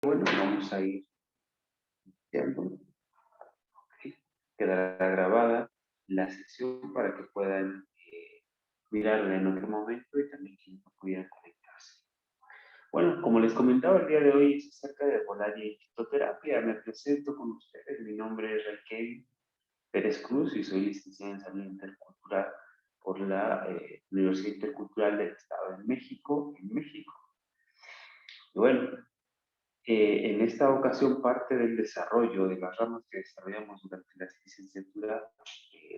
Bueno, vamos a ir viendo. ¿Ok? Quedará grabada la sesión para que puedan mirarla en otro momento y también quienes no pudieran conectarse. Bueno, como les comentaba, el día de hoy es acerca de herbolaria y fitoterapia. Me presento con ustedes. Mi nombre es Raquel Pérez Cruz y soy licenciada en Salud Intercultural por la Universidad Intercultural del Estado de México, en México. Y bueno, en esta ocasión, parte del desarrollo de las ramas que desarrollamos durante la licenciatura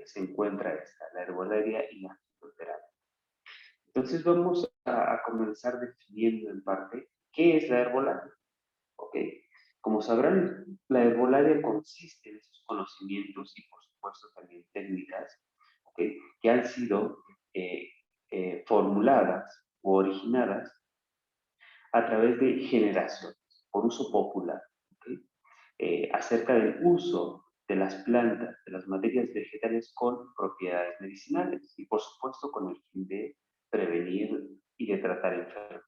se encuentra esta, la herbolaria y la fitoterapia. Entonces vamos a comenzar definiendo en parte qué es la herbolaria. ¿Ok? Como sabrán, la herbolaria consiste en esos conocimientos y por supuesto también técnicas, ¿ok? Que han sido eh, formuladas o originadas a través de generaciones, por uso popular, ¿ok? Acerca del uso de las plantas, de las materias vegetales con propiedades medicinales y por supuesto con el fin de prevenir y de tratar enfermedades.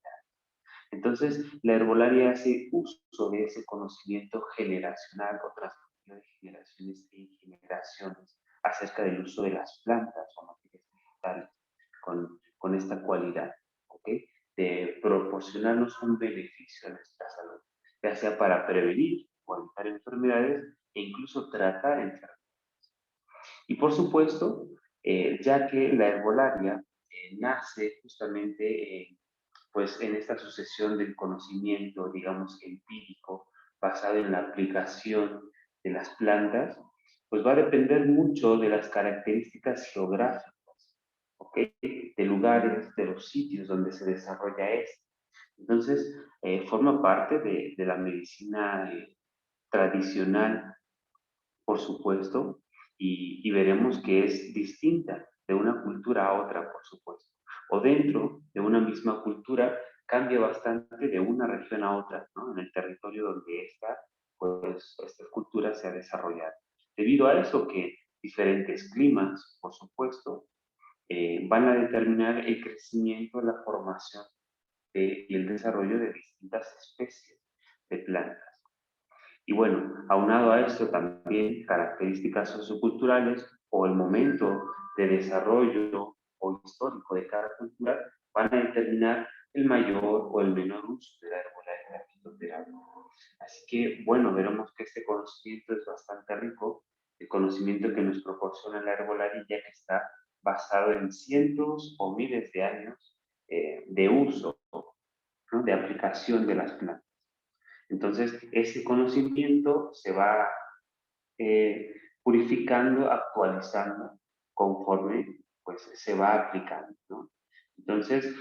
Entonces, la herbolaria hace uso de ese conocimiento generacional o transmitido de generaciones en generaciones acerca del uso de las plantas o materias vegetales con esta cualidad, ¿ok? De proporcionarnos un beneficio a nuestra salud, ya sea para prevenir o evitar enfermedades e incluso tratar enfermedades. Y por supuesto, ya que la herbolaria nace justamente pues en esta sucesión del conocimiento, digamos que empírico, basado en la aplicación de las plantas, pues va a depender mucho de las características geográficas, ¿ok? De lugares, de los sitios donde se desarrolla esto. Entonces, forma parte de la medicina tradicional, por supuesto, y veremos que es distinta de una cultura a otra, por supuesto. O dentro de una misma cultura cambia bastante de una región a otra, ¿no? En el territorio donde esta cultura se ha desarrollado. Debido a eso que diferentes climas, por supuesto, van a determinar el crecimiento, la formación y el desarrollo de distintas especies de plantas. Y bueno, aunado a esto también características socioculturales o el momento de desarrollo o histórico de cada cultura van a determinar el mayor o el menor uso de la herbolaria y la fitoterapia. Así que bueno, veremos que este conocimiento es bastante rico, el conocimiento que nos proporciona la herbolaria ya que está basado en cientos o miles de años de uso, ¿no? De aplicación de las plantas. Entonces, ese conocimiento se va eh, purificando, actualizando conforme pues, se va aplicando, ¿no? Entonces,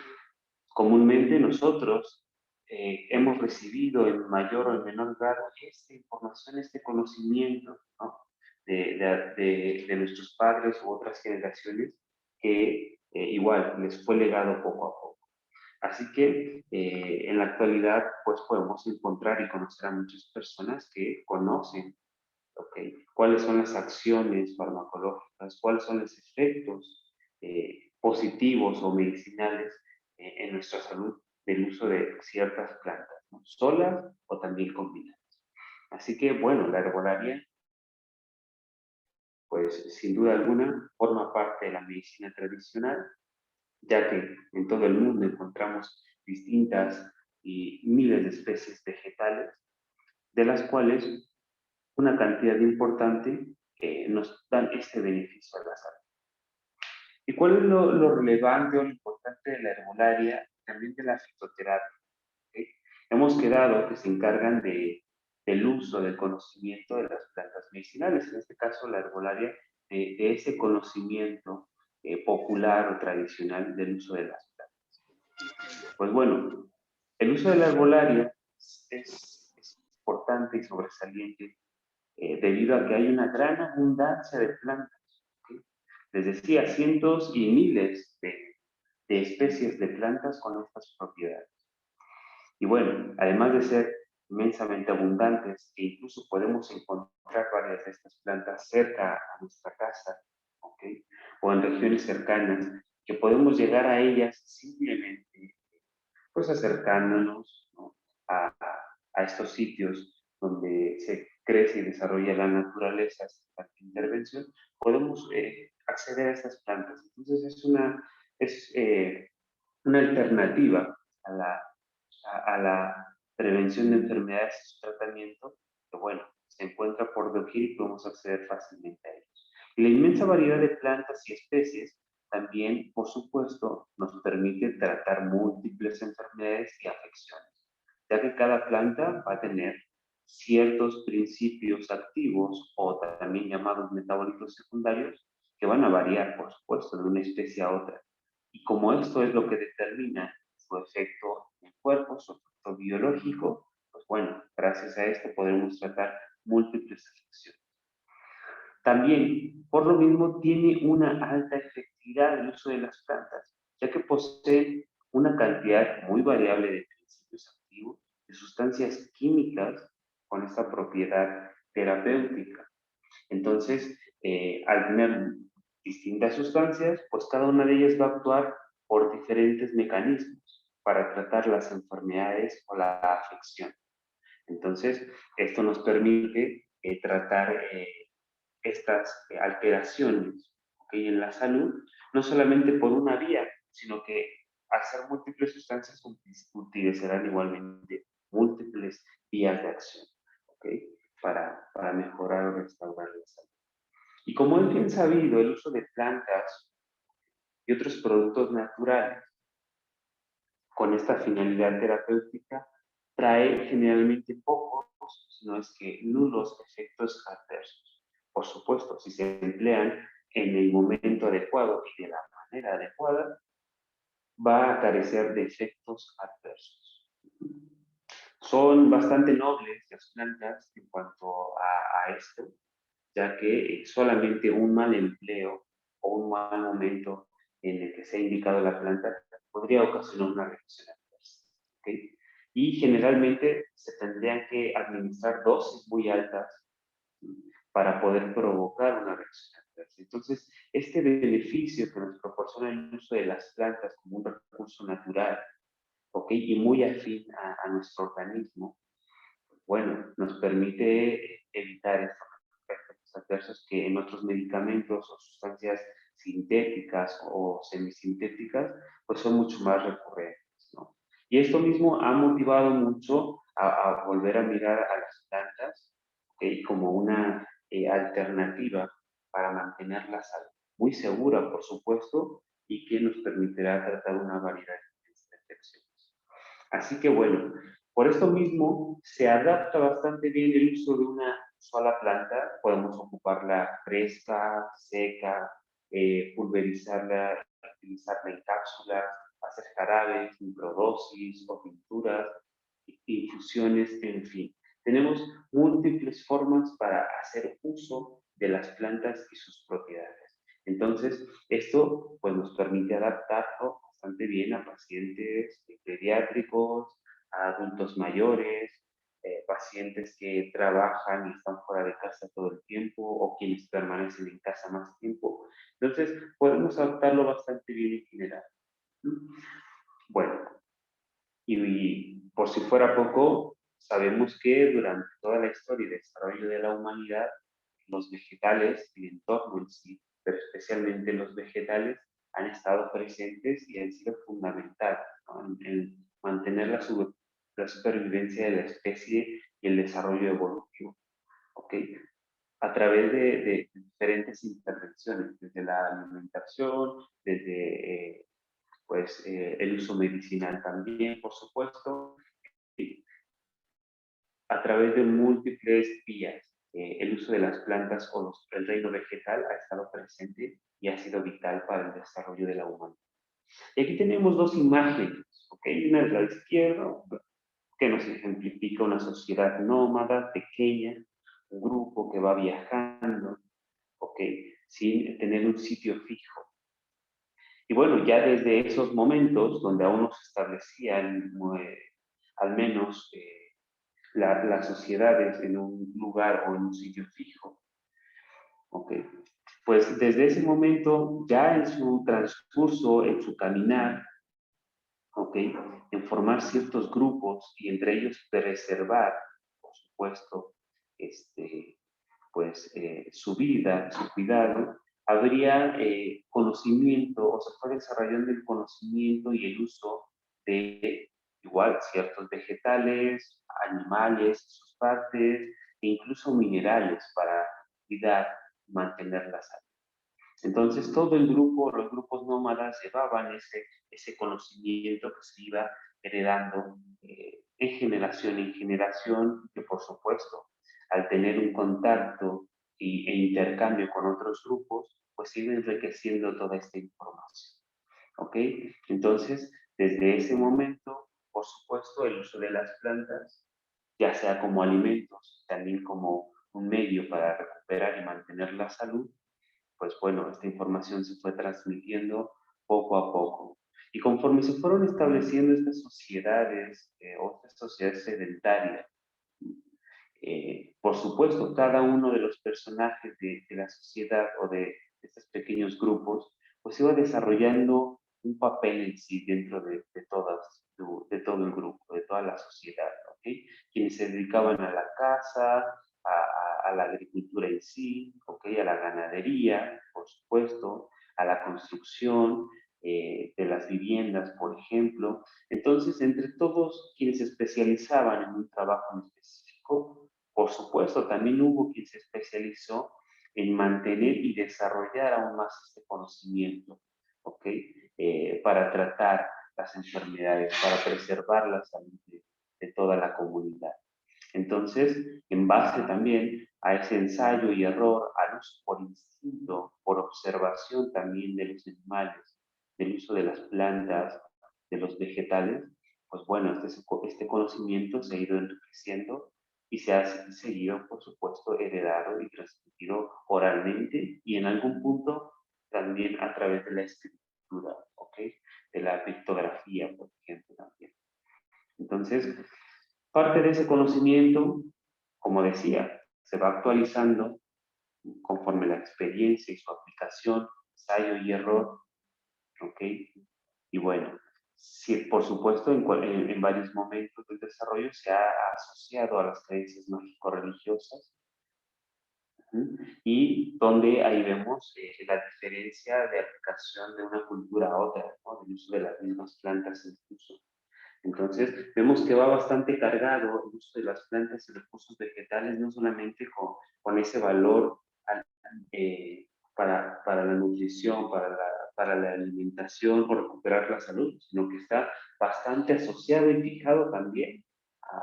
comúnmente nosotros hemos recibido en mayor o en menor grado esta información, este conocimiento, ¿no? de nuestros padres u otras generaciones que igual les fue legado poco a poco. Así que en la actualidad pues podemos encontrar y conocer a muchas personas que conocen, ¿okay? Cuáles son las acciones farmacológicas, cuáles son los efectos positivos o medicinales en nuestra salud del uso de ciertas plantas, ¿no? Solas o también combinadas. Así que bueno, la herbolaria pues sin duda alguna forma parte de la medicina tradicional ya que en todo el mundo encontramos distintas y miles de especies vegetales, de las cuales una cantidad importante nos dan este beneficio a la salud. ¿Y cuál es lo relevante o lo importante de la herbolaria y también de la fitoterapia? ¿Okay? Hemos quedado que se encargan del uso, del conocimiento de las plantas medicinales, en este caso la herbolaria, de ese conocimiento popular o tradicional del uso de las plantas. Pues bueno, el uso de la herbolaria es importante y sobresaliente debido a que hay una gran abundancia de plantas. ¿Okay? Les decía, cientos y miles de especies de plantas con estas propiedades. Y bueno, además de ser inmensamente abundantes, e incluso podemos encontrar varias de estas plantas cerca a nuestra casa, ¿okay? O en regiones cercanas, que podemos llegar a ellas simplemente pues acercándonos, ¿no? a estos sitios donde se crece y desarrolla la naturaleza, esta intervención, podemos acceder a estas plantas. Entonces es una alternativa a la prevención de enfermedades y su tratamiento, que bueno, se encuentra por doquier y podemos acceder fácilmente a ellos. Y la inmensa variedad de plantas y especies también, por supuesto, nos permite tratar múltiples enfermedades y afecciones, ya que cada planta va a tener ciertos principios activos o también llamados metabolitos secundarios que van a variar, por supuesto, de una especie a otra. Y como esto es lo que determina su efecto en el cuerpo, su efecto biológico, pues bueno, gracias a esto podremos tratar múltiples afecciones. También, por lo mismo, tiene una alta efectividad el uso de las plantas, ya que poseen una cantidad muy variable de principios activos, de sustancias químicas con esta propiedad terapéutica. Entonces, al tener distintas sustancias, pues cada una de ellas va a actuar por diferentes mecanismos para tratar las enfermedades o la afección. Entonces, esto nos permite tratar estas alteraciones, ¿okay?, en la salud, no solamente por una vía, sino que al ser múltiples sustancias utilizarán igualmente múltiples vías de acción, ¿okay?, para mejorar o restaurar la salud. Y como es bien sabido, el uso de plantas y otros productos naturales con esta finalidad terapéutica trae generalmente pocos, si no es que nulos efectos adversos. Por supuesto, si se emplean en el momento adecuado y de la manera adecuada, va a carecer de efectos adversos. Son bastante nobles las plantas en cuanto a esto, ya que solamente un mal empleo o un mal momento en el que se ha indicado la planta podría ocasionar una reacción adversa, ¿okay? Y generalmente se tendrían que administrar dosis muy altas para poder provocar una reacción adversa. Entonces, este beneficio que nos proporciona el uso de las plantas como un recurso natural, ¿okay?, y muy afín a nuestro organismo, bueno, nos permite evitar estos efectos adversos que en otros medicamentos o sustancias sintéticas o semisintéticas, pues son mucho más recurrentes, ¿no? Y esto mismo ha motivado mucho a volver a mirar a las plantas, ¿okay?, como una alternativa para mantener la salud muy segura, por supuesto, y que nos permitirá tratar una variedad de infecciones. Así que bueno, por esto mismo se adapta bastante bien el uso de una sola planta. Podemos ocuparla fresca, seca, pulverizarla, utilizarla en cápsulas, hacer jarabes, microdosis o pinturas, infusiones, en fin. Tenemos múltiples formas para hacer uso de las plantas y sus propiedades. Entonces, esto pues, nos permite adaptarlo bastante bien a pacientes pediátricos, a adultos mayores, pacientes que trabajan y están fuera de casa todo el tiempo o quienes permanecen en casa más tiempo. Entonces, podemos adaptarlo bastante bien en general. Bueno, y por si fuera poco, sabemos que durante toda la historia y desarrollo de la humanidad, los vegetales, el entorno en sí, pero especialmente los vegetales, han estado presentes y han sido fundamentales, ¿no?, en mantener la supervivencia de la especie y el desarrollo evolutivo, ¿ok? A través de diferentes intervenciones, desde la alimentación, desde el uso medicinal también, por supuesto, y a través de múltiples vías. El uso de las plantas o el reino vegetal ha estado presente y ha sido vital para el desarrollo de la humanidad. Y aquí tenemos dos imágenes, ¿ok? Una de la izquierda, que nos ejemplifica una sociedad nómada, pequeña, un grupo que va viajando, ¿ok?, sin tener un sitio fijo. Y bueno, ya desde esos momentos donde aún no se establecían al menos las sociedades en un lugar o en un sitio fijo, ¿ok?, pues desde ese momento, ya en su transcurso, en su caminar, ¿ok? En formar ciertos grupos y entre ellos preservar, por supuesto, pues, su vida, su cuidado, habría conocimiento o se fue desarrollando el conocimiento y el uso de igual ciertos vegetales, animales, sus partes e incluso minerales para cuidar y mantener la salud. Entonces, todo el grupo, los grupos nómadas llevaban ese conocimiento que se iba heredando en generación, que por supuesto, al tener un contacto e intercambio con otros grupos, pues iba enriqueciendo toda esta información. ¿Ok? Entonces, desde ese momento, por supuesto, el uso de las plantas, ya sea como alimentos, también como un medio para recuperar y mantener la salud, pues bueno, esta información se fue transmitiendo poco a poco. Y conforme se fueron estableciendo estas sociedades, o estas sociedades sedentarias, por supuesto, cada uno de los personajes de la sociedad o de estos pequeños grupos, pues iba desarrollando un papel en sí dentro de todo el grupo, de toda la sociedad, ¿ok? Quienes se dedicaban a la caza, a la agricultura en sí, ¿ok? A la ganadería, por supuesto, a la construcción de las viviendas, por ejemplo. Entonces, entre todos quienes se especializaban en un trabajo en específico, por supuesto, también hubo quien se especializó en mantener y desarrollar aún más este conocimiento, ¿ok? Para tratar las enfermedades, para preservar la salud de toda la comunidad. Entonces, en base también a ese ensayo y error, al uso por instinto, por observación también de los animales, del uso de las plantas, de los vegetales, pues bueno, este conocimiento se ha ido enriqueciendo y se ha seguido, por supuesto, heredado y transmitido oralmente y en algún punto también a través de la escritura, ¿ok? De la pictografía, por ejemplo, también. Entonces, parte de ese conocimiento, como decía, se va actualizando conforme la experiencia y su aplicación, ensayo y error, ¿ok? Y bueno, sí, por supuesto, en varios momentos del desarrollo se ha asociado a las creencias mágico-religiosas, y donde ahí vemos la diferencia de aplicación de una cultura a otra, ¿no? El uso de las mismas plantas incluso. Entonces, vemos que va bastante cargado el uso de las plantas y recursos vegetales, no solamente con ese valor eh, para la nutrición, para la alimentación, por recuperar la salud, sino que está bastante asociado y fijado también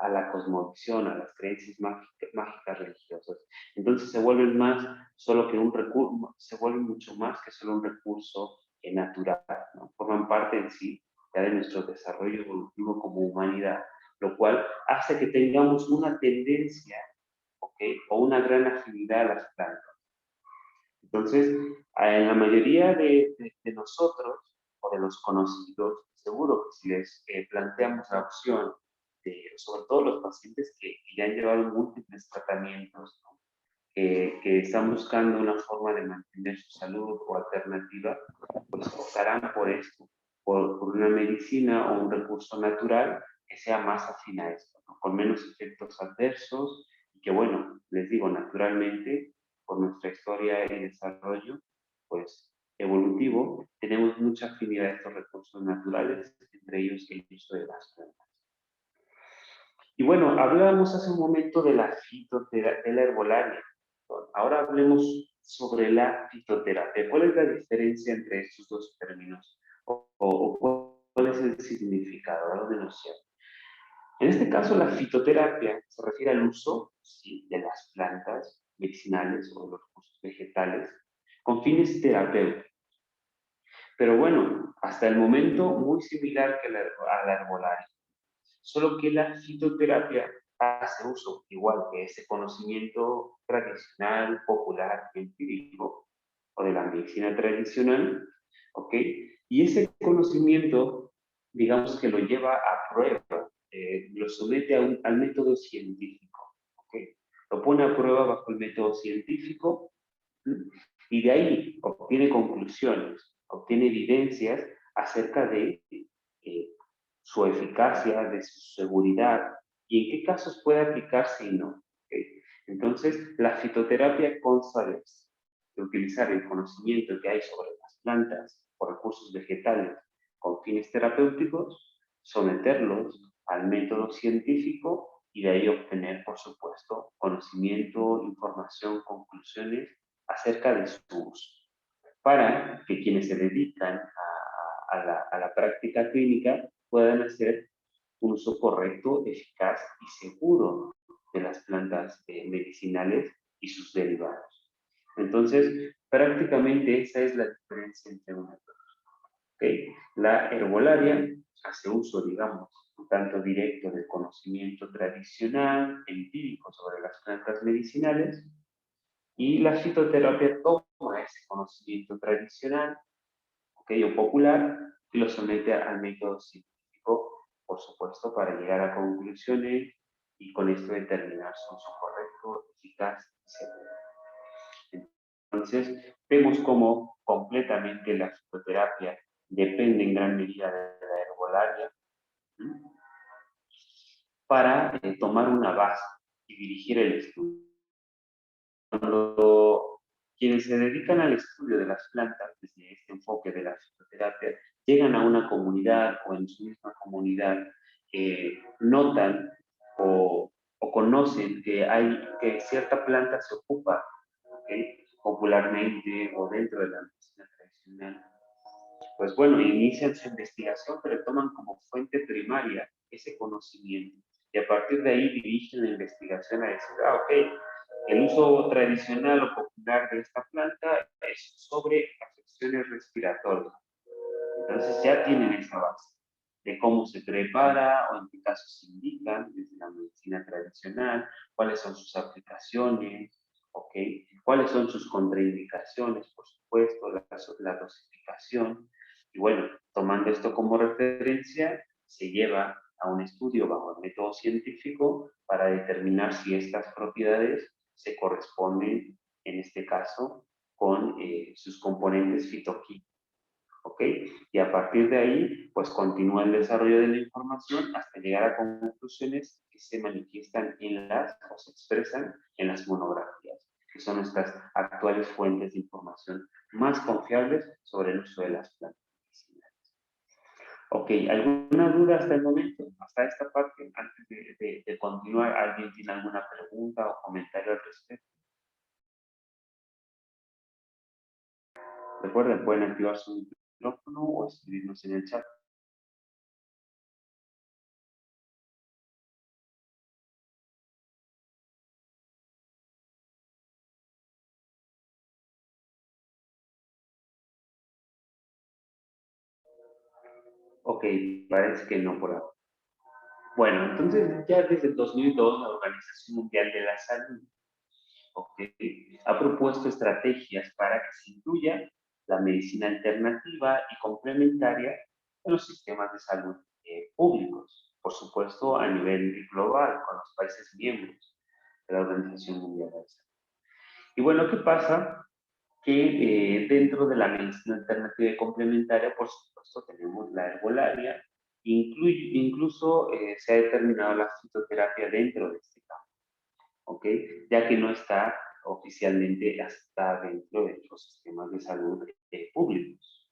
a la cosmovisión, a las creencias mágicas religiosas. Entonces se vuelven más solo que un recurso, se vuelven mucho más que solo un recurso natural, ¿no? Forman parte en sí ya de nuestro desarrollo evolutivo como humanidad, lo cual hace que tengamos una tendencia, ¿okay? O una gran afinidad a las plantas. Entonces, en la mayoría de nosotros o de los conocidos, seguro que si les planteamos la opción, sobre todo los pacientes que ya han llevado múltiples tratamientos, ¿no? Que están buscando una forma de mantener su salud o alternativa, pues optarán por esto, por una medicina o un recurso natural que sea más afín a esto, ¿no? Con menos efectos adversos y que, bueno, les digo, naturalmente, por nuestra historia y desarrollo, pues evolutivo, tenemos mucha afinidad a estos recursos naturales, entre ellos el uso de las plantas. Y bueno, hablábamos hace un momento de la fitoterapia, de la herbolaria. Ahora hablemos sobre la fitoterapia. ¿Cuál es la diferencia entre estos dos términos? ¿O cuál es el significado? ¿A dónde nos lleva? En este caso, la fitoterapia se refiere al uso, sí, de las plantas medicinales o los recursos vegetales con fines terapéuticos. Pero bueno, hasta el momento muy similar que a la herbolaria. Solo que la fitoterapia hace uso, igual que ese conocimiento tradicional, popular, empírico, o de la medicina tradicional, ¿ok? Y ese conocimiento, digamos que lo lleva a prueba, lo somete al método científico, ¿ok? Lo pone a prueba bajo el método científico, ¿sí? Y de ahí obtiene conclusiones, obtiene evidencias acerca de su eficacia, de su seguridad y en qué casos puede aplicarse y no. ¿Okay? Entonces, la fitoterapia consta de utilizar el conocimiento que hay sobre las plantas o recursos vegetales con fines terapéuticos, someterlos al método científico y de ahí obtener, por supuesto, conocimiento, información, conclusiones acerca de su uso, para que quienes se dedican a la práctica clínica puedan hacer un uso correcto, eficaz y seguro de las plantas medicinales y sus derivados. Entonces, prácticamente esa es la diferencia entre una y otra. ¿Okay? La herbolaria hace uso, digamos, un tanto directo del conocimiento tradicional, empírico sobre las plantas medicinales, y la fitoterapia toma ese conocimiento tradicional, ¿okay?, o popular, y lo somete al método científico, por supuesto, para llegar a conclusiones y con esto determinar su uso correcto, eficaz y seguro. Entonces, vemos cómo completamente la fitoterapia depende en gran medida de la herbolaria, ¿sí?, para tomar una base y dirigir el estudio. Cuando quienes se dedican al estudio de las plantas desde este enfoque de la fitoterapia llegan a una comunidad o en su misma comunidad notan o conocen que cierta planta se ocupa, ¿okay?, popularmente o dentro de la medicina tradicional, pues bueno, inician su investigación, pero toman como fuente primaria ese conocimiento. Y a partir de ahí dirigen la investigación a decir, ok, el uso tradicional o popular de esta planta es sobre afecciones respiratorias. Entonces ya tienen esa base de cómo se prepara o en qué casos se indican desde la medicina tradicional, cuáles son sus aplicaciones, ¿ok? Cuáles son sus contraindicaciones, por supuesto, la dosificación. Y bueno, tomando esto como referencia, se lleva a un estudio bajo el método científico para determinar si estas propiedades se corresponden, en este caso, con sus componentes fitoquímicos. ¿Ok? Y a partir de ahí, pues continúa el desarrollo de la información hasta llegar a conclusiones que se manifiestan o se expresan en las monografías, que son nuestras actuales fuentes de información más confiables sobre el uso de las plantas medicinales. Ok, ¿alguna duda hasta el momento? Hasta esta parte, antes de continuar, ¿alguien tiene alguna pregunta o comentario al respecto? Recuerden, pueden activar su micrófono o escribirnos en el chat. Ok, parece que no por ahora. Bueno, entonces ya desde el 2002 la Organización Mundial de la Salud, okay, ha propuesto estrategias para que se incluya la medicina alternativa y complementaria en los sistemas de salud públicos, por supuesto a nivel global, con los países miembros de la Organización Mundial de la Salud. Y bueno, ¿qué pasa? Que dentro de la medicina alternativa y complementaria, por supuesto, tenemos la herbolaria, incluso se ha determinado la fitoterapia dentro de este campo, ¿ok? Ya que no está oficialmente hasta dentro de los sistemas de salud públicos.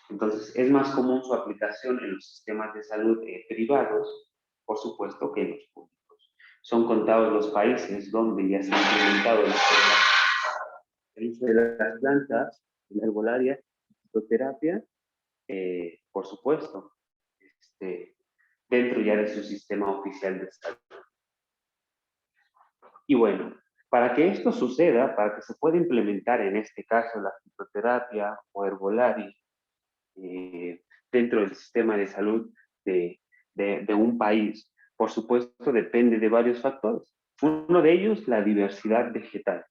Entonces, es más común su aplicación en los sistemas de salud privados, por supuesto, que en los públicos. Son contados los países donde ya se ha implementado el uso de las plantas, la herbolaria, fitoterapia, por supuesto, dentro ya de su sistema oficial de salud. Y bueno, para que esto suceda, para que se pueda implementar en este caso la fitoterapia o herbolaria dentro del sistema de salud de un país, por supuesto, depende de varios factores. Uno de ellos, la diversidad vegetal.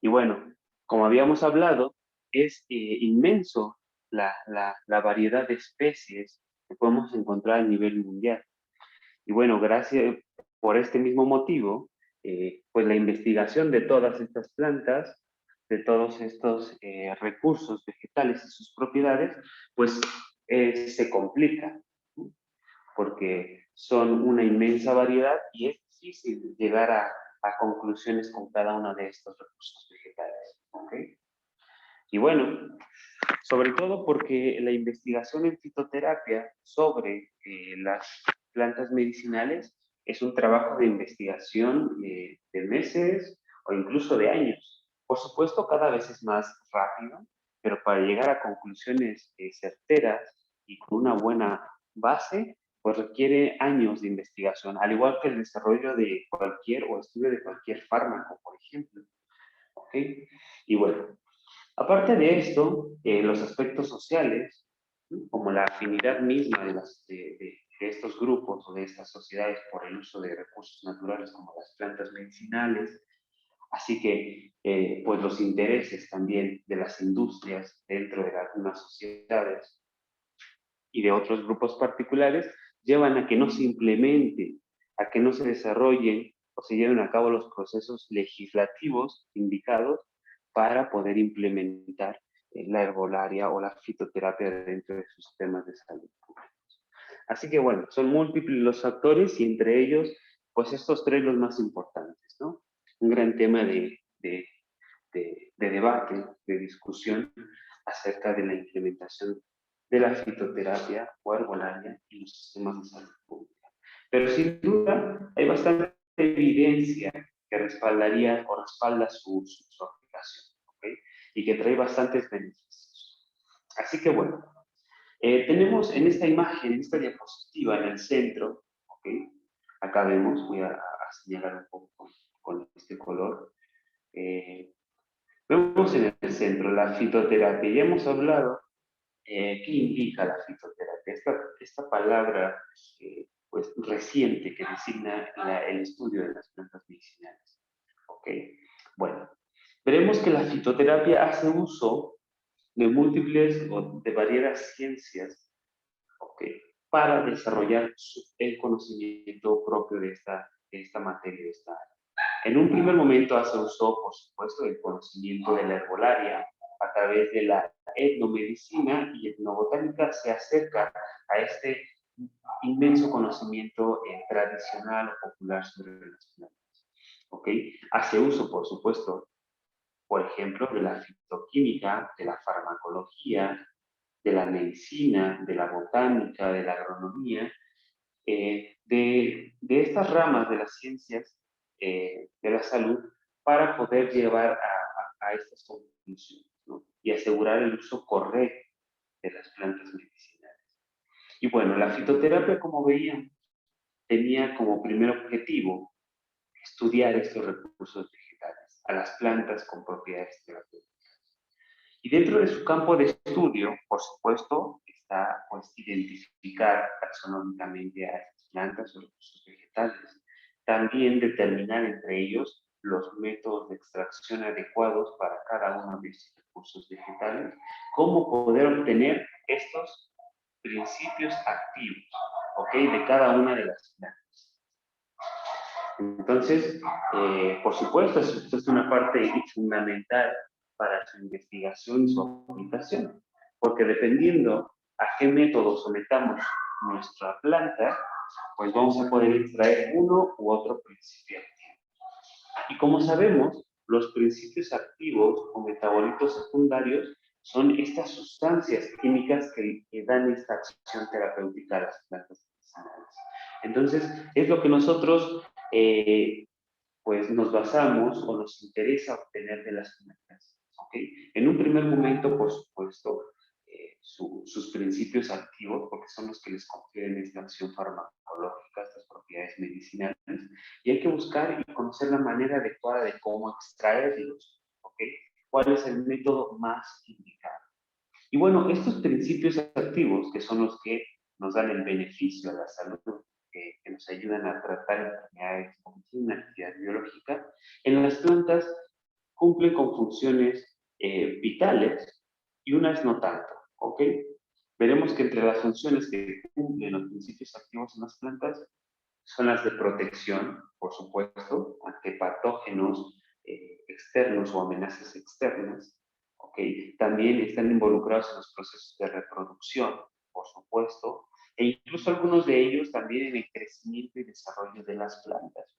Y bueno, como habíamos hablado, es inmenso la variedad de especies que podemos encontrar a nivel mundial. Y bueno, gracias por este mismo motivo, pues la investigación de todas estas plantas, de todos estos recursos vegetales y sus propiedades, pues se complica, ¿no? Porque son una inmensa variedad y es difícil llegar a conclusiones con cada uno de estos recursos vegetales. ¿Ok? Y bueno, sobre todo porque la investigación en fitoterapia sobre las plantas medicinales es un trabajo de investigación de meses o incluso de años. Por supuesto, cada vez es más rápido, pero para llegar a conclusiones certeras y con una buena base, pues requiere años de investigación, al igual que el desarrollo de cualquier o estudio de cualquier fármaco, por ejemplo. ¿Ok? Y bueno, aparte de esto, los aspectos sociales, ¿no? Como la afinidad misma de estos grupos o de estas sociedades por el uso de recursos naturales como las plantas medicinales, así que pues los intereses también de las industrias dentro de algunas sociedades y de otros grupos particulares llevan a que no se implemente, a que no se desarrollen o se lleven a cabo los procesos legislativos indicados para poder implementar la herbolaria o la fitoterapia dentro de sus sistemas de salud pública. Así que bueno, son múltiples los factores y entre ellos, pues estos tres los más importantes, ¿no? Un gran tema de debate, de discusión acerca de la implementación de la fitoterapia o herbolaria en los sistemas de salud pública. Pero sin duda hay bastante evidencia que respaldaría o respalda su aplicación, ¿ok? Y que trae bastantes beneficios. Así que bueno, tenemos en esta imagen, en esta diapositiva en el centro, ¿ok? Acá vemos, voy a señalar un poco con este color. Vemos en el centro la fitoterapia. Ya hemos hablado qué indica la fitoterapia. Esta palabra pues, reciente que designa el estudio de las plantas medicinales. ¿Ok? Bueno, veremos que la fitoterapia hace uso de múltiples o de variadas ciencias, ¿ok? Para desarrollar el conocimiento propio de esta materia, de esta área. En un primer momento hace uso, por supuesto, del conocimiento de la herbolaria. A través de la etnomedicina y etnobotánica se acerca a este inmenso conocimiento tradicional o popular sobre las plantas. ¿Ok? Hace uso, por supuesto, por ejemplo, de la fitoquímica, de la farmacología, de la medicina, de la botánica, de la agronomía, de estas ramas de las ciencias de la salud para poder llevar a estas conclusiones, ¿no? Y asegurar el uso correcto de las plantas medicinales. Y bueno, la fitoterapia, como veían, tenía como primer objetivo estudiar estos recursos vegetales, a las plantas con propiedades terapéuticas. Y dentro de su campo de estudio, por supuesto, está pues, identificar taxonómicamente a estas plantas o recursos vegetales. También determinar entre ellos los métodos de extracción adecuados para cada uno de estos recursos vegetales, cómo poder obtener estos principios activos, ¿ok? De cada una de las plantas. Entonces, por supuesto, esto es una parte fundamental para su investigación y su aplicación, porque dependiendo a qué método sometamos nuestra planta, pues vamos a poder extraer uno u otro principio activo. Y como sabemos, los principios activos o metabolitos secundarios son estas sustancias químicas que dan esta acción terapéutica a las plantas medicinales. Entonces, es lo que nosotros pues nos basamos o nos interesa obtener de las plantas. ¿Okay? En un primer momento, por supuesto, sus principios activos, porque son los que les confieren esta acción farmacológica, estas propiedades medicinales, y hay que buscar y conocer la manera adecuada de cómo extraerlos, ¿ok? ¿Cuál es el método más indicado? Y bueno, estos principios activos, que son los que nos dan el beneficio a la salud, que nos ayudan a tratar enfermedades con una actividad biológica, en las plantas cumplen con funciones vitales y unas no tanto, ¿ok? Veremos que entre las funciones que cumplen los principios activos en las plantas son las de protección, por supuesto, ante patógenos externos o amenazas externas, ¿ok? También están involucrados en los procesos de reproducción, por supuesto, e incluso algunos de ellos también en el crecimiento y desarrollo de las plantas.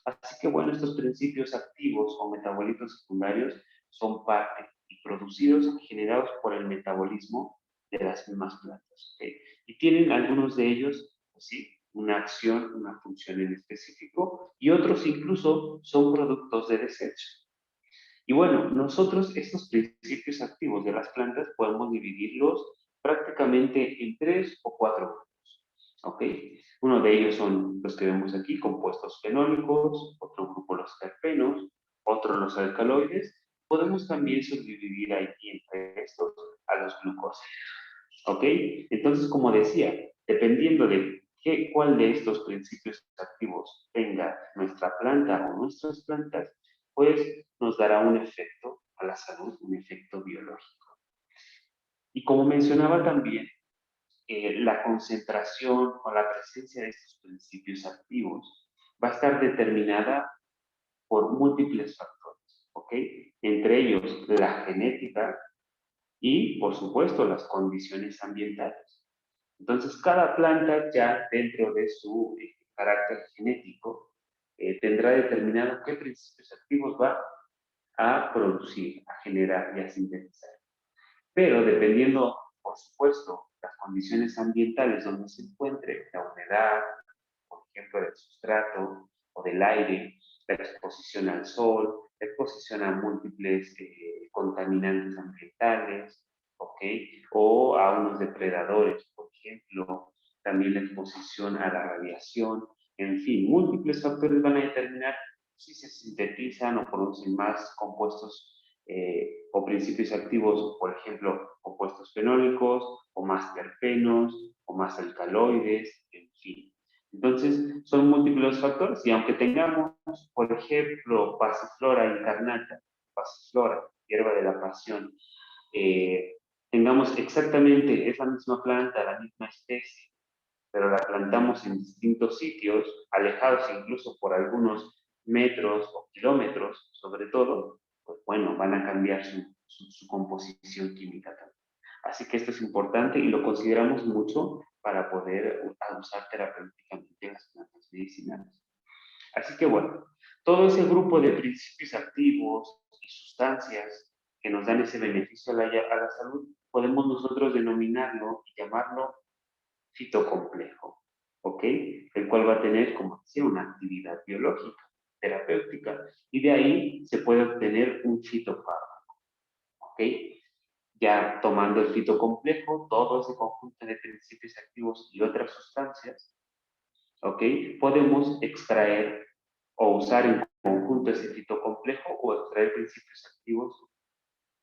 Así que bueno, estos principios activos o metabolitos secundarios son parte y producidos y generados por el metabolismo de las mismas plantas. ¿Ok? Y tienen algunos de ellos, pues sí, una acción, una función en específico, y otros incluso son productos de desecho. Y bueno, nosotros estos principios activos de las plantas podemos dividirlos prácticamente en 3 o 4 grupos. ¿Ok? Uno de ellos son los que vemos aquí, compuestos fenólicos, otro grupo los terpenos, otro los alcaloides. Podemos también subdividir aquí entre estos a los glucósidos. ¿Ok? Entonces, como decía, dependiendo de cuál de estos principios activos tenga nuestra planta o nuestras plantas, pues nos dará un efecto a la salud, un efecto biológico. Y como mencionaba también, la concentración o la presencia de estos principios activos va a estar determinada por múltiples factores, ¿ok? Entre ellos la genética y, por supuesto, las condiciones ambientales. Entonces, cada planta ya dentro de su carácter genético tendrá determinado qué principios activos va a producir, a generar y a sintetizar. Pero dependiendo, por supuesto, las condiciones ambientales donde se encuentre, la humedad, por ejemplo, del sustrato o del aire, la exposición al sol, la exposición a múltiples contaminantes ambientales, ¿ok? O a unos depredadores, por ejemplo, también la exposición a la radiación, en fin, múltiples factores van a determinar si se sintetizan o producen más compuestos o principios activos, por ejemplo, compuestos fenólicos, o más terpenos, o más alcaloides, en fin. Entonces, son múltiples factores y aunque tengamos, por ejemplo, Passiflora incarnata, Passiflora, hierba de la pasión, eh, tengamos exactamente esa misma planta, la misma especie, pero la plantamos en distintos sitios, alejados incluso por algunos metros o kilómetros, sobre todo, pues bueno, van a cambiar su composición química también. Así que esto es importante y lo consideramos mucho para poder usar terapéuticamente las plantas medicinales. Así que bueno, todo ese grupo de principios activos y sustancias que nos dan ese beneficio a la salud, podemos nosotros denominarlo y llamarlo fitocomplejo, ¿ok? El cual va a tener, como decía, una actividad biológica, terapéutica, y de ahí se puede obtener un fitofármaco, ¿ok? Ya tomando el fitocomplejo, todo ese conjunto de principios activos y otras sustancias, ¿ok? Podemos extraer o usar en conjunto ese fitocomplejo o extraer principios activos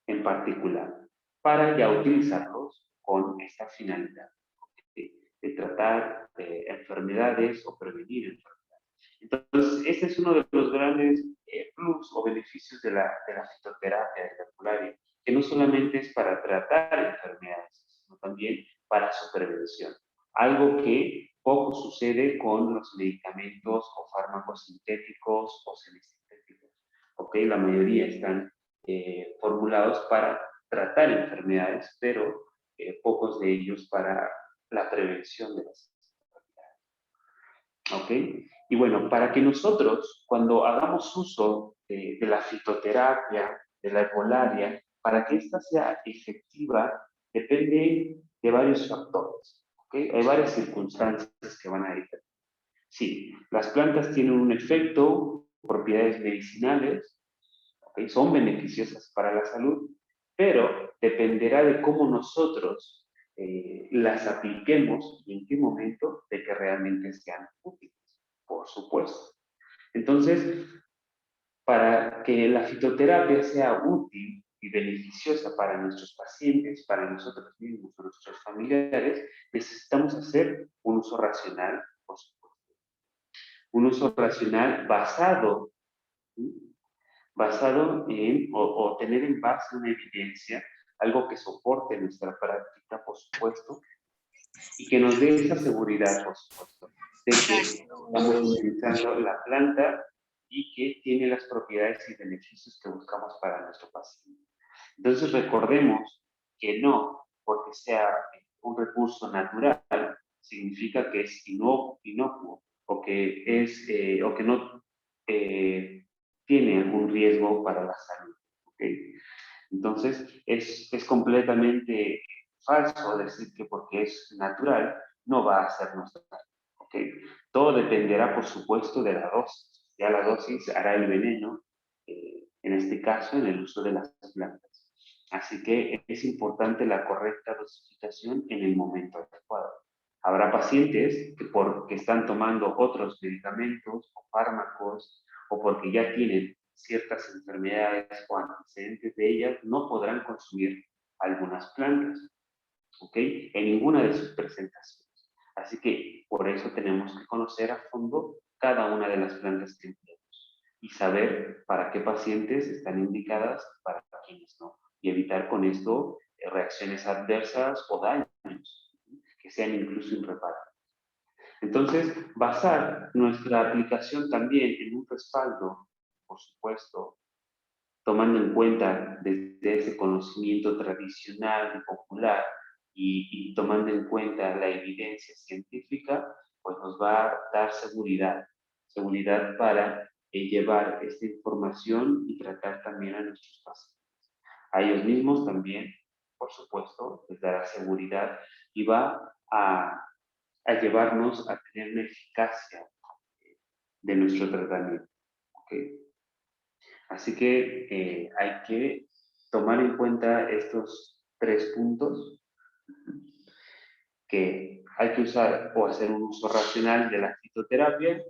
en particular para ya utilizarlos con esta finalidad de tratar enfermedades o prevenir enfermedades. Entonces, este es uno de los grandes plus o beneficios de la fitoterapia herbolaria, que no solamente es para tratar enfermedades, sino también para su prevención. Algo que poco sucede con los medicamentos o fármacos sintéticos o semisintéticos. ¿Ok? La mayoría están formulados para tratar enfermedades, pero pocos de ellos para la prevención de las enfermedades. ¿Ok? Y bueno, para que nosotros, cuando hagamos uso de la fitoterapia, de la herbolaria, para que ésta sea efectiva, depende de varios factores. ¿Ok? Hay varias circunstancias que van a determinar. Sí, las plantas tienen un efecto, propiedades medicinales, ¿ok? Son beneficiosas para la salud, pero dependerá de cómo nosotros las apliquemos y en qué momento de que realmente sean útiles, por supuesto. Entonces, para que la fitoterapia sea útil y beneficiosa para nuestros pacientes, para nosotros mismos, nuestros familiares, necesitamos hacer un uso racional, por supuesto. Un uso racional basado, ¿sí? Basado en, o tener en base una evidencia, algo que soporte nuestra práctica, por supuesto, y que nos dé esa seguridad, por supuesto, de que estamos utilizando la planta y que tiene las propiedades y beneficios que buscamos para nuestro paciente. Entonces recordemos que no porque sea un recurso natural, significa que es inocuo o que, o que no tiene algún riesgo para la salud. ¿Okay? Entonces, es completamente falso decir que porque es natural no va a hacernos daño. ¿Okay? Todo dependerá, por supuesto, de la dosis. Ya la dosis hará el veneno, en este caso, en el uso de las plantas. Así que es importante la correcta dosificación en el momento adecuado. Habrá pacientes que porque están tomando otros medicamentos o fármacos o porque ya tienen ciertas enfermedades o antecedentes de ellas, no podrán consumir algunas plantas, ¿ok? En ninguna de sus presentaciones. Así que por eso tenemos que conocer a fondo cada una de las plantas que empleamos y saber para qué pacientes están indicadas y para quienes no. Y evitar con esto reacciones adversas o daños que sean incluso irreparables. Entonces, basar nuestra aplicación también en un respaldo, por supuesto, tomando en cuenta desde ese conocimiento tradicional y popular y tomando en cuenta la evidencia científica, pues nos va a dar seguridad, seguridad para llevar esta información y tratar también a nuestros pacientes. A ellos mismos también, por supuesto, les dará seguridad y va a llevarnos a tener una eficacia de nuestro tratamiento. ¿Okay? Así que hay que tomar en cuenta estos 3 puntos, que hay que usar o hacer un uso racional de la fitoterapia.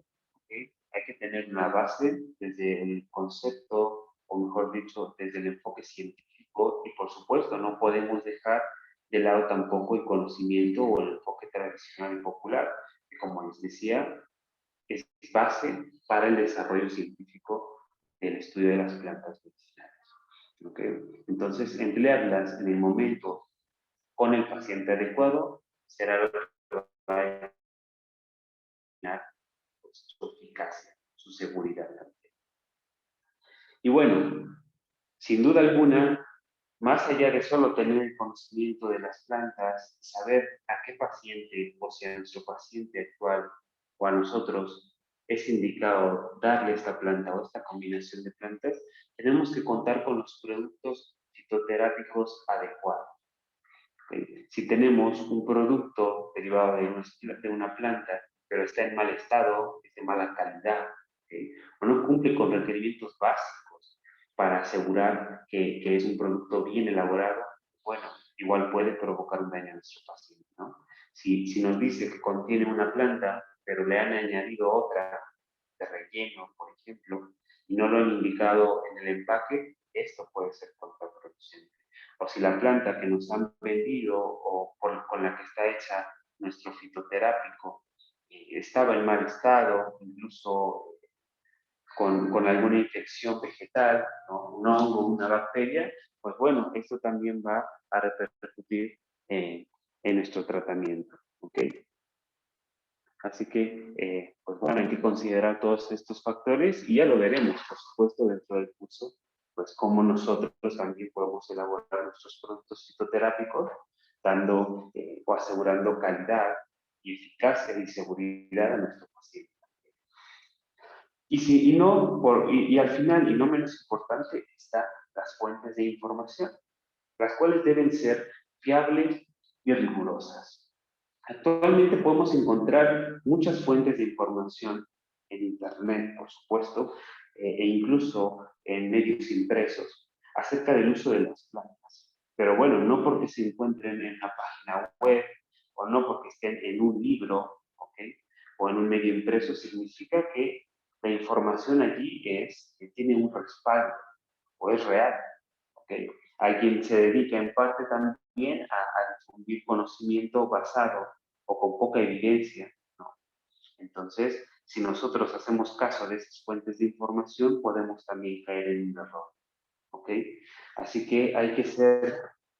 ¿Okay? Hay que tener una base desde el concepto, o mejor dicho, desde el enfoque científico, y por supuesto no podemos dejar de lado tampoco el conocimiento o el enfoque tradicional y popular, que como les decía, es base para el desarrollo científico del estudio de las plantas medicinales. ¿Okay? Entonces, emplearlas en el momento con el paciente adecuado será lo que va a determinar, pues, su eficacia, su seguridad también. Y bueno, sin duda alguna, más allá de solo tener el conocimiento de las plantas, saber a qué paciente, o sea, a nuestro paciente actual o a nosotros, es indicado darle esta planta o esta combinación de plantas, tenemos que contar con los productos fitoterápicos adecuados. ¿Okay? Si tenemos un producto derivado de una planta, pero está en mal estado, es de mala calidad, ¿okay? O no cumple con requerimientos básicos para asegurar que es un producto bien elaborado, bueno, igual puede provocar un daño a nuestro paciente, ¿no? Si nos dice que contiene una planta, pero le han añadido otra de relleno, por ejemplo, y no lo han indicado en el empaque, esto puede ser contraproducente. O si la planta que nos han vendido o con la que está hecha nuestro fitoterápico estaba en mal estado, incluso con alguna infección vegetal, ¿no? Un hongo, una bacteria, pues bueno, esto también va a repercutir en nuestro tratamiento. ¿Okay? Así que, pues bueno, hay que considerar todos estos factores y ya lo veremos, por supuesto, dentro del curso, pues cómo nosotros también podemos elaborar nuestros productos fitoterápicos, dando o asegurando calidad y eficacia y seguridad a nuestro paciente. Y al final, y no menos importante, están las fuentes de información, las cuales deben ser fiables y rigurosas. Actualmente podemos encontrar muchas fuentes de información en Internet, por supuesto, e incluso en medios impresos, acerca del uso de las plantas. Pero bueno, no porque se encuentren en la página web o no porque estén en un libro, ¿okay? O en un medio impreso, significa que la información allí tiene un respaldo o es real. ¿Okay? Alguien se dedica en parte también a difundir conocimiento basado o con poca evidencia, ¿no? Entonces, si nosotros hacemos caso de esas fuentes de información, podemos también caer en un error. ¿Ok? Así que hay que ser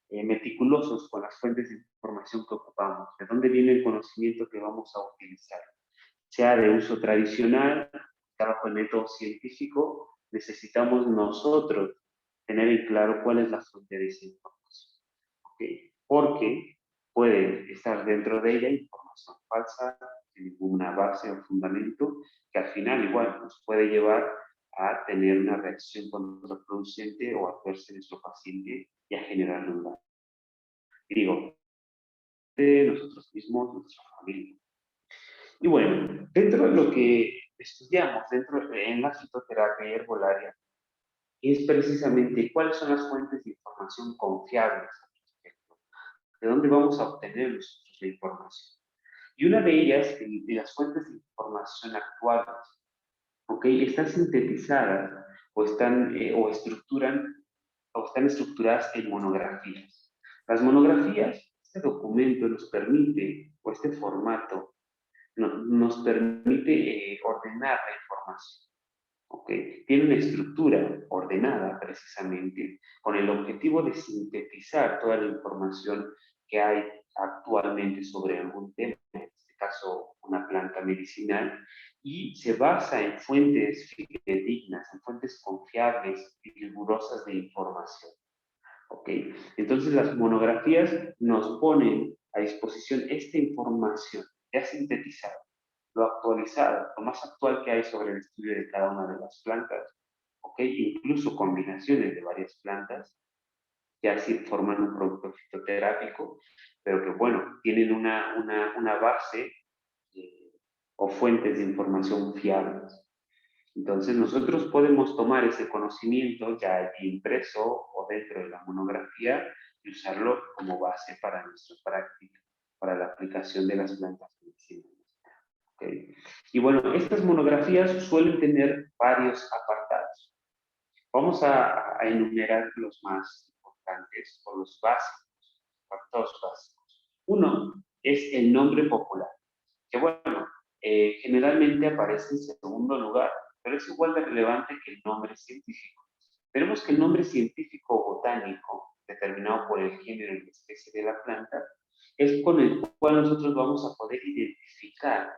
meticulosos con las fuentes de información que ocupamos, de dónde viene el conocimiento que vamos a utilizar. Sea de uso tradicional, bajo el método científico, necesitamos nosotros tener en claro cuál es la fuente de esa información. ¿Okay? Porque puede estar dentro de ella información falsa, sin ninguna base o fundamento, que al final igual nos puede llevar a tener una reacción contraproducente o adversa en nuestro paciente y a generar un daño. Digo, de nosotros mismos, nuestra familia. Y bueno, dentro de lo que estudiamos en la fitoterapia herbolaria, es precisamente cuáles son las fuentes de información confiables al respecto, de dónde vamos a obtener nosotros la información. Y una de ellas, de las fuentes de información actuales, ¿okay? Están sintetizadas o están estructuradas en monografías. Las monografías, este documento nos permite, o este formato, nos permite ordenar la información. ¿Okay? Tiene una estructura ordenada precisamente con el objetivo de sintetizar toda la información que hay actualmente sobre algún tema, en este caso una planta medicinal, y se basa en fuentes fidedignas, en fuentes confiables y rigurosas de información. ¿Okay? Entonces las monografías nos ponen a disposición esta información ya sintetizada, lo actualizado, lo más actual que hay sobre el estudio de cada una de las plantas, ¿ok? Incluso combinaciones de varias plantas, que así forman un producto fitoterápico, pero que, bueno, tienen una base o fuentes de información fiables. Entonces, nosotros podemos tomar ese conocimiento ya impreso o dentro de la monografía y usarlo como base para nuestra práctica, para la aplicación de las plantas medicinales. ¿Okay? Y bueno, estas monografías suelen tener varios apartados. Vamos a enumerar los más importantes o los básicos, apartados básicos. Uno es el nombre popular, que bueno, generalmente aparece en segundo lugar, pero es igual de relevante que el nombre científico. Tenemos que el nombre científico botánico, determinado por el género y la especie de la planta, es con el cual nosotros vamos a poder identificar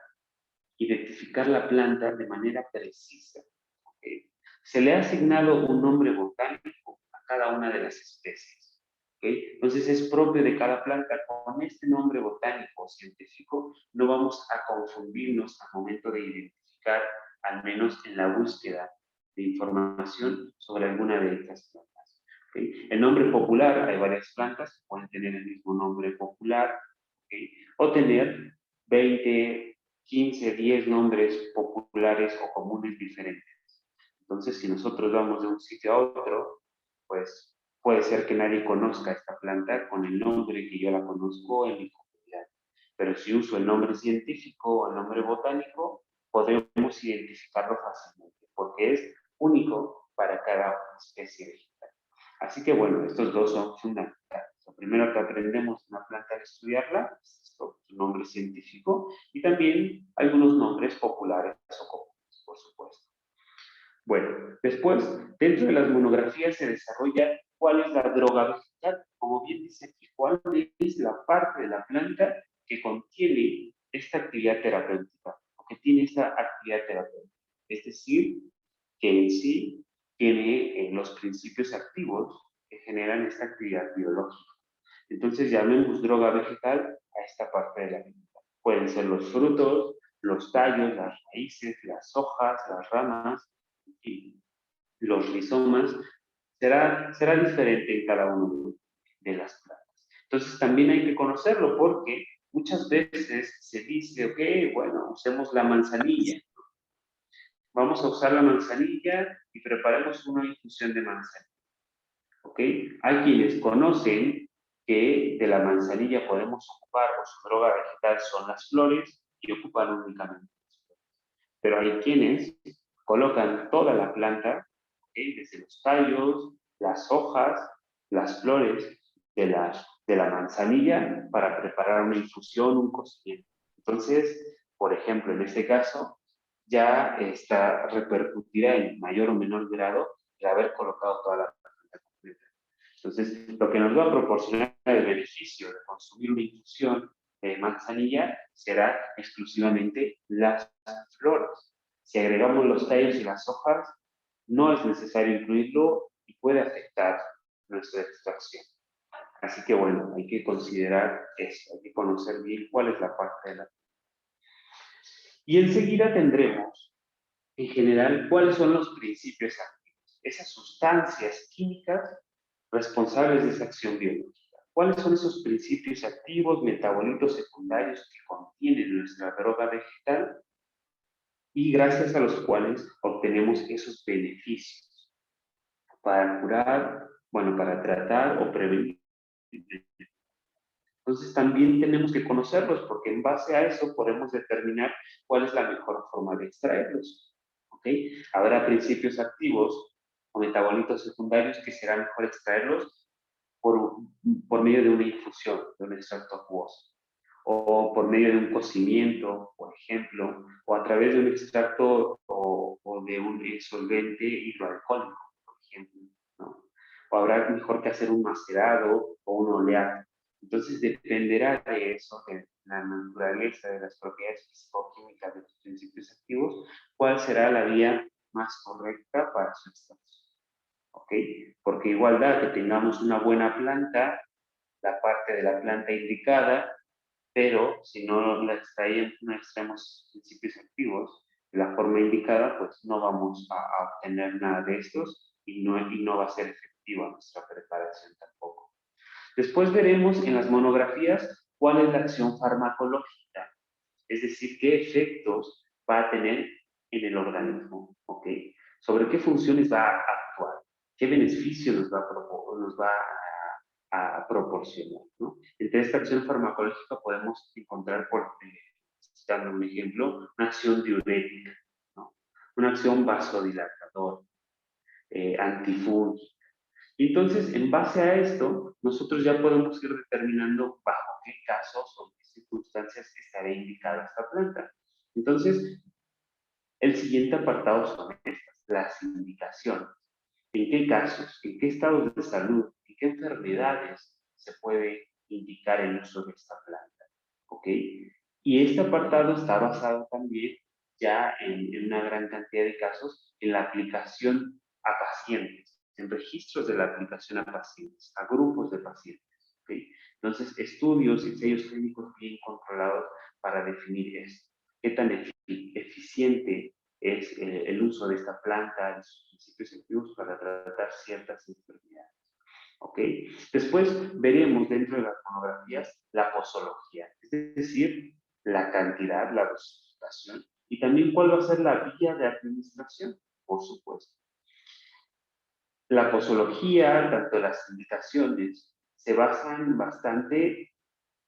la planta de manera precisa. ¿Okay? Se le ha asignado un nombre botánico a cada una de las especies. ¿Okay? Entonces es propio de cada planta. Con este nombre botánico o científico no vamos a confundirnos al momento de identificar, al menos en la búsqueda de información sobre alguna de estas plantas. ¿Okay? El nombre popular, hay varias plantas que pueden tener el mismo nombre popular, ¿okay? O tener 20, 15, 10 nombres populares o comunes diferentes. Entonces, si nosotros vamos de un sitio a otro, pues puede ser que nadie conozca esta planta con el nombre que yo la conozco en mi comunidad. Pero si uso el nombre científico o el nombre botánico, podremos identificarlo fácilmente, porque es único para cada especie vegetal. Así que bueno, estos dos son fundamentales. Lo primero que aprendemos de una planta al estudiarla es esto, su nombre científico y también algunos nombres populares o comunes, por supuesto. Bueno, después, dentro de las monografías se desarrolla cuál es la droga vegetal, como bien dice aquí, cuál es la parte de la planta que contiene esta actividad terapéutica, o que tiene esta actividad terapéutica. Es decir, que en sí tiene los principios activos que generan esta actividad biológica. Entonces llamemos droga vegetal a esta parte de la planta. Pueden ser los frutos, los tallos, las raíces, las hojas, las ramas, y los rizomas, será diferente en cada uno de las plantas. Entonces también hay que conocerlo porque muchas veces se dice, ok, bueno, usemos la manzanilla. Vamos a usar la manzanilla y preparemos una infusión de manzanilla. ¿Ok? Hay quienes conocen que de la manzanilla podemos ocupar, o su droga vegetal son las flores, y ocupan únicamente las flores. Pero hay quienes colocan toda la planta, ¿okay? Desde los tallos, las hojas, las flores de la manzanilla para preparar una infusión, un cocimiento. Entonces, por ejemplo, en este caso, ya está repercutirá en mayor o menor grado el haber colocado toda la planta completa. Entonces, lo que nos va a proporcionar el beneficio de consumir una infusión de manzanilla será exclusivamente las flores. Si agregamos los tallos y las hojas, no es necesario incluirlo y puede afectar nuestra extracción. Así que bueno, hay que considerar eso, hay que conocer bien cuál es la parte de la... Y enseguida tendremos, en general, cuáles son los principios activos, esas sustancias químicas responsables de esa acción biológica. ¿Cuáles son esos principios activos, metabolitos secundarios que contiene nuestra droga vegetal y gracias a los cuales obtenemos esos beneficios para curar, bueno, para tratar o prevenir? Entonces también tenemos que conocerlos porque en base a eso podemos determinar cuál es la mejor forma de extraerlos. ¿Ok? Habrá principios activos o metabolitos secundarios que será mejor extraerlos por, por medio de una infusión, de un extracto acuoso, o por medio de un cocimiento, por ejemplo, o a través de un extracto o de un solvente hidroalcohólico, por ejemplo, ¿no? O habrá mejor que hacer un macerado o un oleado. Entonces dependerá de eso, de la naturaleza, de las propiedades físico-químicas de los principios activos, cuál será la vía más correcta para su extracción. ¿Ok? Porque igual da que tengamos una buena planta, la parte de la planta indicada, pero si no la extraemos, no extraemos principios activos de la forma indicada, pues no vamos a obtener nada de estos y no va a ser efectiva nuestra preparación tampoco. Después veremos en las monografías cuál es la acción farmacológica, es decir, qué efectos va a tener en el organismo, ¿ok? Sobre qué funciones va a actuar, qué beneficio nos va a proporcionar, ¿no? Entre esta acción farmacológica podemos encontrar, por citando un ejemplo, una acción diurética, ¿no? Una acción vasodilatadora, antifúngica. Entonces, en base a esto, nosotros ya podemos ir determinando bajo qué casos o qué circunstancias estaría indicada esta planta. Entonces, el siguiente apartado son estas, las indicaciones. ¿En qué casos, en qué estados de salud, en qué enfermedades se puede indicar el uso de esta planta? ¿Ok? Y este apartado está basado también ya en una gran cantidad de casos en la aplicación a pacientes, en registros de la aplicación a pacientes, a grupos de pacientes. ¿Ok? Entonces, estudios y ensayos clínicos bien controlados para definir esto. ¿Qué tan eficiente es el uso de esta planta, de sus principios activos para tratar ciertas enfermedades? ¿Ok? Después veremos dentro de las monografías la posología, es decir, la cantidad, la dosificación y también cuál va a ser la vía de administración, por supuesto. La posología, tanto las indicaciones, se basan bastante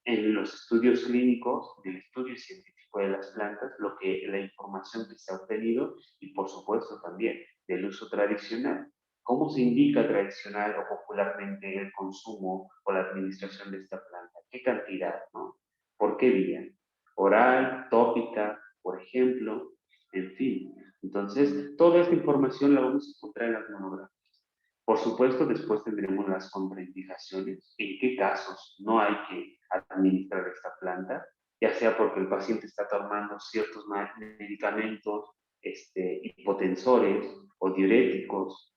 en los estudios clínicos, del estudio científico de las plantas, la información que se ha obtenido y por supuesto también del uso tradicional. ¿Cómo se indica tradicional o popularmente el consumo o la administración de esta planta? ¿Qué cantidad, no? ¿Por qué vía? Oral, tópica, por ejemplo, en fin. Entonces, toda esta información la vamos a encontrar en las monografías. Por supuesto, después tendremos las contraindicaciones, en qué casos no hay que administrar esta planta, ya sea porque el paciente está tomando ciertos medicamentos, hipotensores o diuréticos,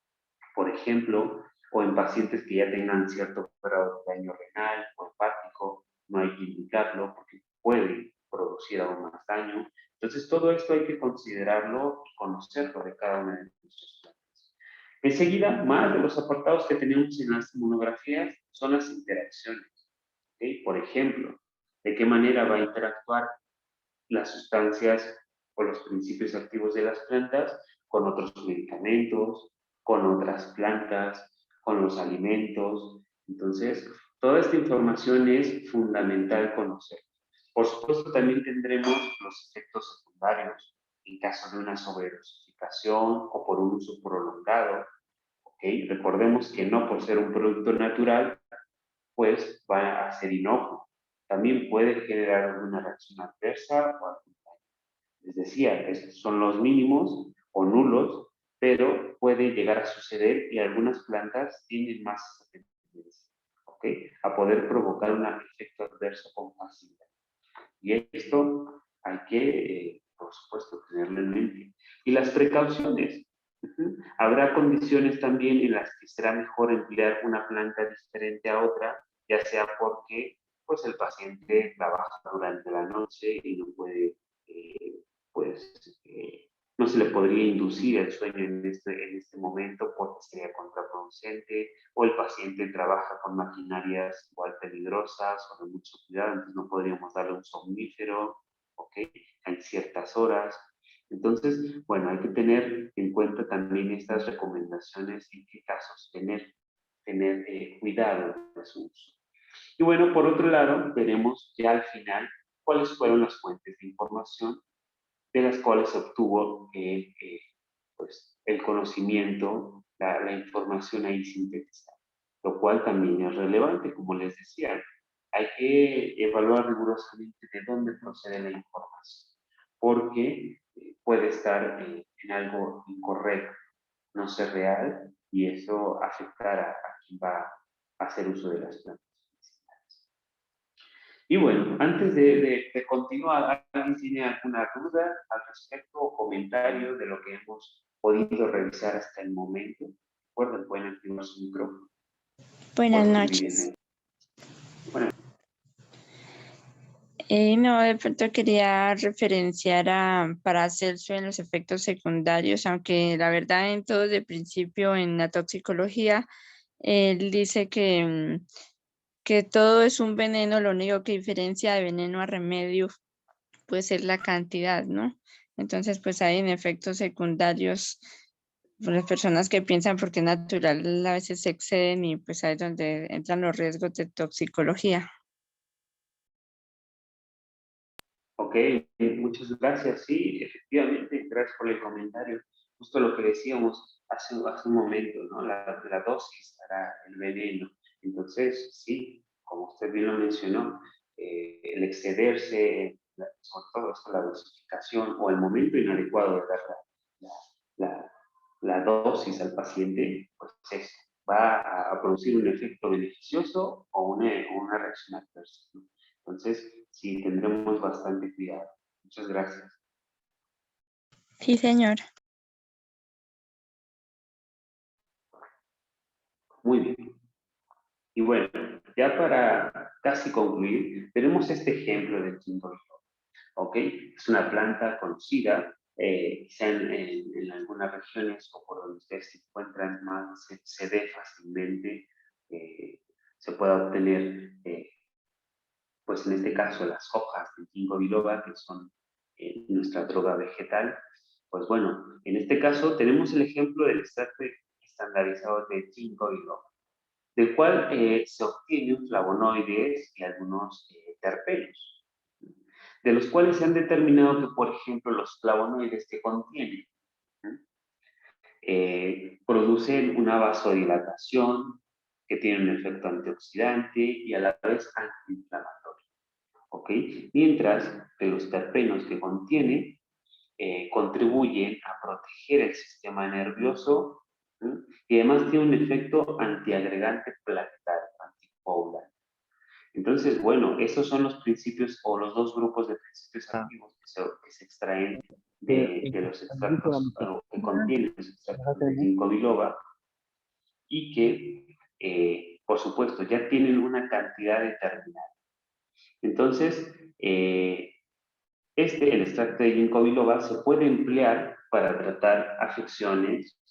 por ejemplo, o en pacientes que ya tengan cierto grado de daño renal o hepático, no hay que indicarlo porque puede producir aún más daño. Entonces, todo esto hay que considerarlo y conocerlo de cada una de nuestras plantas. Enseguida, más de los apartados que tenemos en las monografías son las interacciones. ¿Okay? Por ejemplo, de qué manera va a interactuar las sustancias o los principios activos de las plantas con otros medicamentos, con otras plantas, con los alimentos. Entonces, toda esta información es fundamental conocer. Por supuesto, también tendremos los efectos secundarios en caso de una sobredosificación o por un uso prolongado. ¿Okay? Recordemos que no por ser un producto natural, pues va a ser inocuo. También puede generar alguna reacción adversa o algún daño. Les decía, estos son los mínimos o nulos, pero puede llegar a suceder y algunas plantas tienen más tendencia, ¿ok? A poder provocar un efecto adverso con facilidad. Y esto hay que, por supuesto, tenerlo en mente. Y las precauciones. Habrá condiciones también en las que será mejor emplear una planta diferente a otra ya sea porque pues el paciente trabaja durante la noche y no puede, pues, no se le podría inducir el sueño en este momento porque sería contraproducente, o el paciente trabaja con maquinarias igual peligrosas o de mucho cuidado, entonces no podríamos darle un somnífero, ¿ok? En ciertas horas. Entonces, bueno, hay que tener en cuenta también estas recomendaciones, en qué casos tener cuidado de su uso. Y bueno, por otro lado, tenemos ya al final cuáles fueron las fuentes de información de las cuales se obtuvo pues, el conocimiento, la información ahí sintetizada, lo cual también es relevante, como les decía. Hay que evaluar rigurosamente de dónde procede la información, porque puede estar en algo incorrecto, no ser real, y eso afectará a quien va a hacer uso de las plantas. Y bueno, antes de continuar, ¿alguien tiene alguna duda al respecto o comentario de lo que hemos podido revisar hasta el momento? Recuerden, pueden activar su micrófono o Buenas escribir en noches. el... Bueno, No, de pronto quería referenciar a Paracelso en los efectos secundarios, aunque la verdad en todo de principio en la toxicología, él dice que todo es un veneno, lo único que diferencia de veneno a remedio puede ser la cantidad, ¿no? Entonces, pues hay en efectos secundarios, las personas que piensan porque es natural a veces se exceden y pues ahí es donde entran los riesgos de toxicología. ok, muchas gracias. Sí, efectivamente, gracias por el comentario. Justo lo que decíamos hace un momento, ¿no? La dosis hará el veneno. Entonces, sí, como usted bien lo mencionó, el excederse, sobre todo esto, la dosificación o el momento inadecuado de dar la, la, la dosis al paciente, pues eso, va a producir un efecto beneficioso o una reacción adversa, ¿no? Entonces, sí, tendremos bastante cuidado. Muchas gracias. Sí, señor. Muy bien. Y bueno, ya para casi concluir, tenemos este ejemplo del ginkgo, ¿ok? Es una planta conocida, quizá en algunas regiones o por donde ustedes se encuentran más, se ve fácilmente, se puede obtener, pues en este caso, las hojas del ginkgo biloba, que son nuestra droga vegetal. Pues bueno, en este caso tenemos el ejemplo del extracto estandarizado de ginkgo biloba, del cual se obtienen flavonoides y algunos terpenos, de los cuales se han determinado que, por ejemplo, los flavonoides que contienen producen una vasodilatación, que tiene un efecto antioxidante y a la vez antiinflamatorio, ¿ok? Mientras que los terpenos que contiene contribuyen a proteger el sistema nervioso, ¿sí? Y además tiene un efecto antiagregante plaquetario, anticoagulante. Entonces, bueno, esos son los principios o los dos grupos de principios activos que se extraen de los extractos que contienen los extractos de ginkgo biloba y que, por supuesto, ya tienen una cantidad determinada. Entonces, el extracto de ginkgo biloba se puede emplear para tratar afecciones,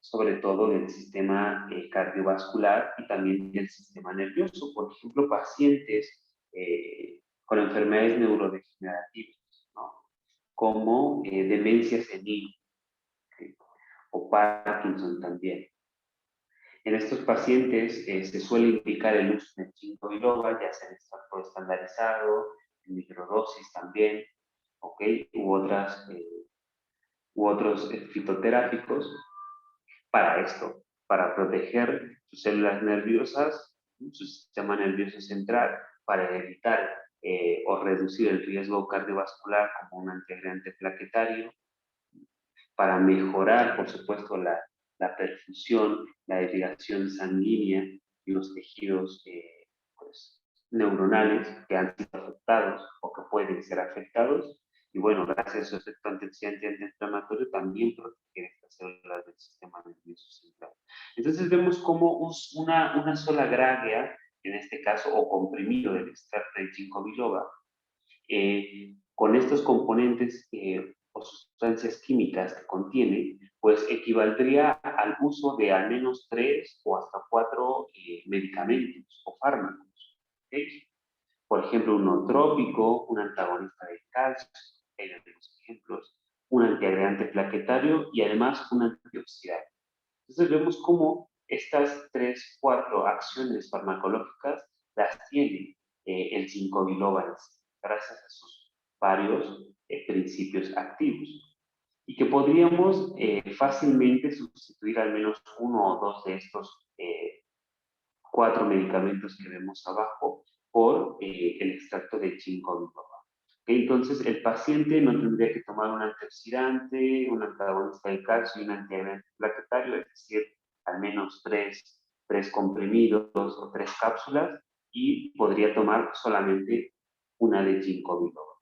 sobre todo del sistema cardiovascular y también del sistema nervioso. Por ejemplo, pacientes con enfermedades neurodegenerativas, ¿no? Como demencia senil, ¿sí? O Parkinson también. En estos pacientes se suele indicar el uso de ginkgo biloba, ya sea en extracto estandarizado, en microdosis también, ¿ok? U otros fitoterápicos para esto, para proteger sus células nerviosas, su sistema nervioso central, para evitar o reducir el riesgo cardiovascular como un antiagregante plaquetario, para mejorar, por supuesto, la perfusión, la irrigación sanguínea y los tejidos pues, neuronales que han sido afectados o que pueden ser afectados. Y bueno, gracias a su efecto antioxidante y antiinflamatorio también protege estas células del sistema nervioso central. Entonces vemos como una sola grágea en este caso, o comprimido del extracto de ginkgo biloba, con estos componentes o sustancias químicas que contiene, pues equivaldría al uso de al menos 3 o hasta 4 medicamentos o fármacos. ¿Okay? Por ejemplo, un nootrópico, un antagonista del calcio, hay algunos ejemplos, un antiagregante plaquetario y además un antioxidante. Entonces vemos cómo estas 3, 4 acciones farmacológicas las tiene el ginkgo biloba gracias a sus varios principios activos y que podríamos fácilmente sustituir al menos uno o dos de estos 4 medicamentos que vemos abajo por el extracto de ginkgo biloba. Entonces, el paciente no tendría que tomar un antioxidante, un antagonista del calcio y un antiagregante plaquetario, es decir, al menos tres comprimidos o 3 cápsulas, y podría tomar solamente una de ginkgo biloba.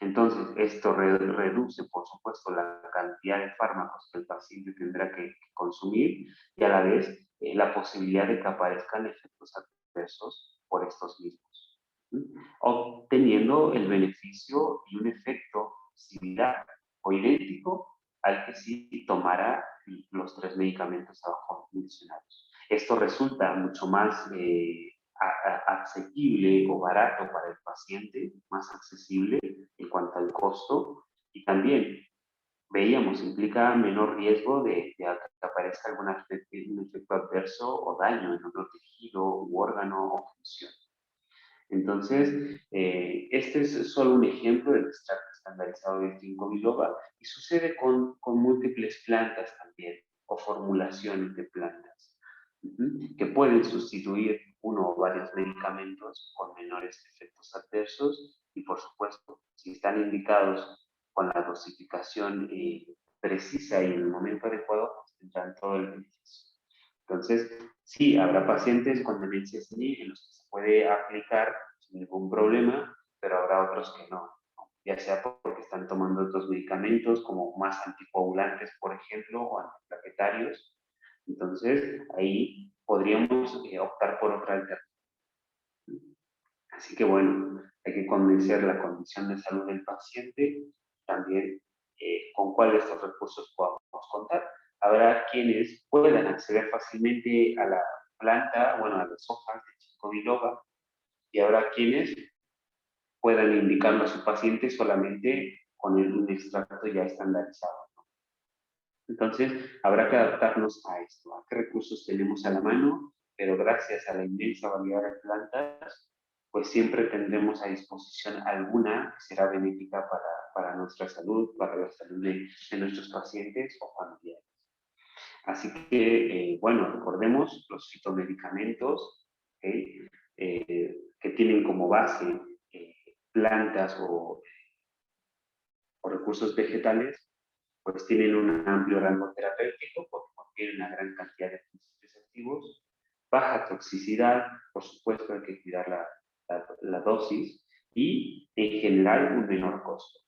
Entonces, esto reduce, por supuesto, la cantidad de fármacos que el paciente tendrá que consumir y a la vez la posibilidad de que aparezcan efectos adversos por estos mismos, obteniendo el beneficio y un efecto similar o idéntico al que sí tomara los 3 medicamentos abajo mencionados. Esto resulta mucho más asequible o barato para el paciente, más accesible en cuanto al costo, y también veíamos implica menor riesgo de que aparezca un efecto adverso o daño en otro tejido u órgano o función. Entonces, este es solo un ejemplo del extracto estandarizado de ginkgo biloba y sucede con múltiples plantas también o formulaciones de plantas que pueden sustituir uno o varios medicamentos con menores efectos adversos y, por supuesto, si están indicados con la dosificación precisa y en el momento adecuado, pues tendrán todo el beneficio. Entonces, sí, habrá pacientes con demencia senil en los que se puede aplicar sin ningún problema, pero habrá otros que no, ya sea porque están tomando otros medicamentos como más anticoagulantes, por ejemplo, o antiplaquetarios. Entonces, ahí podríamos optar por otra alternativa. Así que bueno, hay que conocer la condición de salud del paciente, también con cuál de estos recursos podamos contar. Habrá quienes puedan acceder fácilmente a la planta, bueno, a las hojas de ginkgo biloba, y habrá quienes puedan indicarlo a su paciente solamente con un extracto ya estandarizado. Entonces, habrá que adaptarnos a esto, a qué recursos tenemos a la mano, pero gracias a la inmensa variedad de plantas, pues siempre tendremos a disposición alguna que será benéfica para nuestra salud, para la salud de nuestros pacientes o familiares. Así que, bueno, recordemos los fitomedicamentos, ¿okay? Que tienen como base plantas o recursos vegetales, pues tienen un amplio rango terapéutico porque contienen una gran cantidad de principios activos, baja toxicidad, por supuesto hay que cuidar la dosis y en general un menor costo.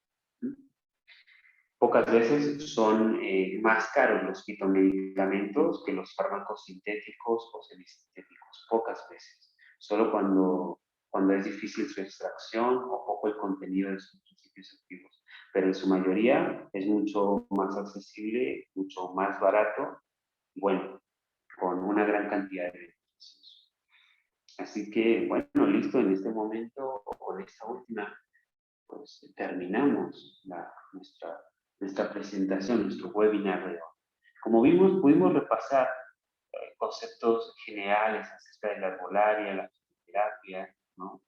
Pocas veces son más caros los fitomedicamentos que los fármacos sintéticos o semisintéticos, pocas veces. Solo cuando es difícil su extracción o poco el contenido de sus principios activos. Pero en su mayoría es mucho más accesible, mucho más barato, bueno, con una gran cantidad de beneficios. Así que, bueno, listo, en este momento, o con esta última, pues terminamos nuestra presentación, nuestro webinar de hoy. Como vimos, pudimos repasar conceptos generales acerca de la herbolaria, la fitoterapia, ¿no?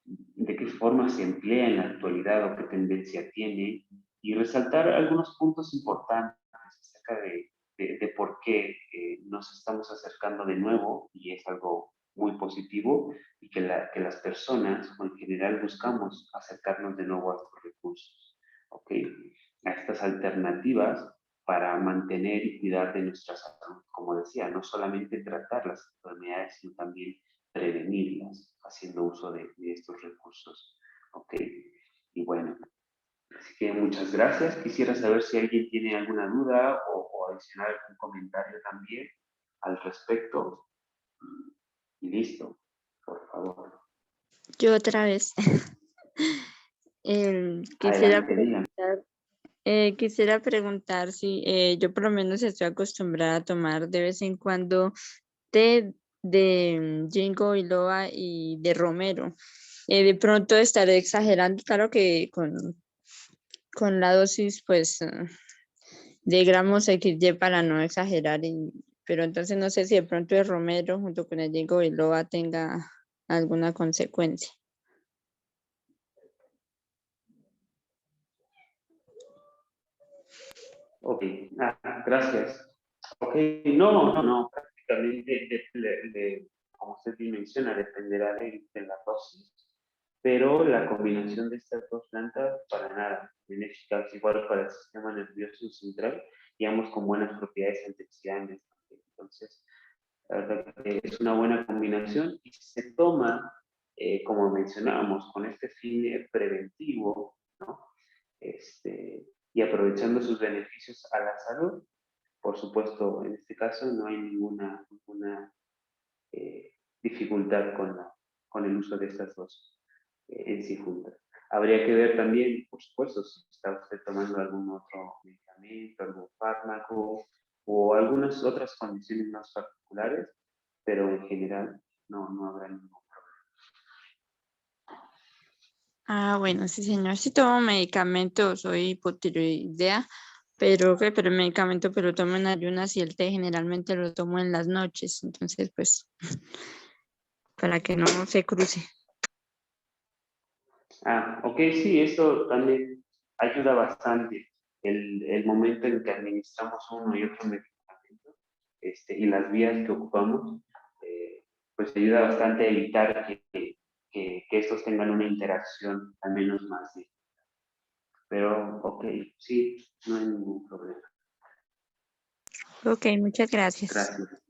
De qué forma se emplea en la actualidad o qué tendencia tiene, y resaltar algunos puntos importantes acerca de por qué nos estamos acercando de nuevo, y es algo muy positivo, y que las personas en general buscamos acercarnos de nuevo a estos recursos, ¿ok? A estas alternativas para mantener y cuidar de nuestra salud, como decía, no solamente tratar las enfermedades, sino también prevenirlas haciendo uso de estos recursos. ¿Ok? Y bueno, así que muchas gracias. Quisiera saber si alguien tiene alguna duda o adicionar algún comentario también al respecto. Y listo, por favor. Yo otra vez. Quisiera Adelante, díganme. preguntar, quisiera preguntar si yo por lo menos estoy acostumbrada a tomar de vez en cuando té de ginkgo biloba y de romero. De pronto estaré exagerando, claro que con la dosis pues de gramos XY para no exagerar, pero entonces no sé si de pronto el romero junto con el ginkgo biloba tenga alguna consecuencia. Ok, gracias. Ok, no, prácticamente, como usted bien menciona, dependerá de la dosis, pero la combinación de estas dos plantas para nada benéficas, igual para el sistema nervioso central, digamos, con buenas propiedades antioxidantes. Entonces, la verdad que es una buena combinación y si se toma, como mencionábamos, con este fin preventivo, ¿no? Y aprovechando sus beneficios a la salud, por supuesto, en este caso no hay ninguna dificultad con el uso de estas dos en sí juntas. Habría que ver también, por supuesto, si está usted tomando algún otro medicamento, algún fármaco o algunas otras condiciones más particulares, pero en general no habrá ningún problema. Ah, bueno, sí, señor. Sí tomo medicamentos, soy hipotiroidea, pero el medicamento pero lo tomo en ayunas y el té generalmente lo tomo en las noches. Entonces, pues, para que no se cruce. Ok, sí, esto también ayuda bastante. El momento en que administramos uno y otro medicamento y las vías que ocupamos, pues ayuda bastante a evitar que estos tengan una interacción al menos más directa. Pero, ok, sí, no hay ningún problema. Ok, muchas gracias. Gracias,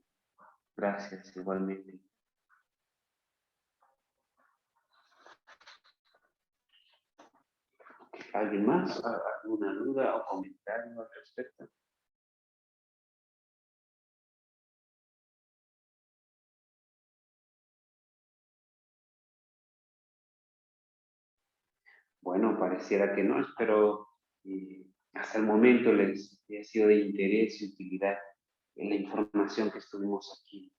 gracias, igualmente. ¿Alguien más? ¿Alguna duda o comentario al respecto? Bueno, pareciera que no, pero hasta el momento les ha sido de interés y utilidad en la información que estuvimos aquí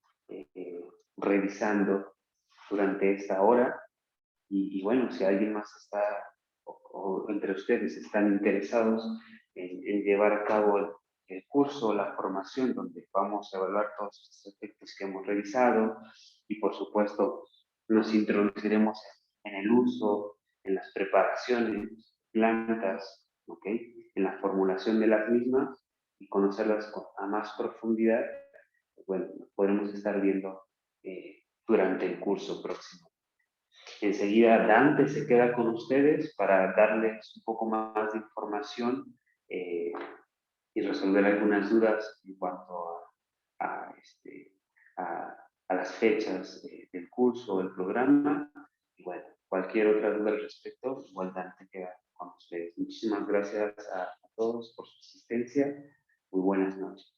revisando durante esta hora. Y bueno, si alguien más está, o entre ustedes están interesados en llevar a cabo el curso, la formación, donde vamos a evaluar todos estos aspectos que hemos revisado y por supuesto nos introduciremos en el uso, en las preparaciones, plantas, ¿ok? En la formulación de las mismas y conocerlas a más profundidad, bueno, podremos estar viendo durante el curso próximo. Enseguida Dante se queda con ustedes para darles un poco más de información y resolver algunas dudas en cuanto a las fechas del curso, del programa. Y bueno, cualquier otra duda al respecto, igual Dante queda con ustedes. Muchísimas gracias a todos por su asistencia. Muy buenas noches.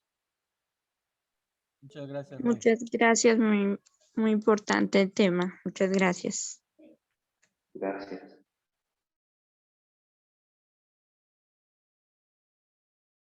Muchas gracias, Mike. Muchas gracias, muy, muy importante el tema. Muchas gracias. Gracias.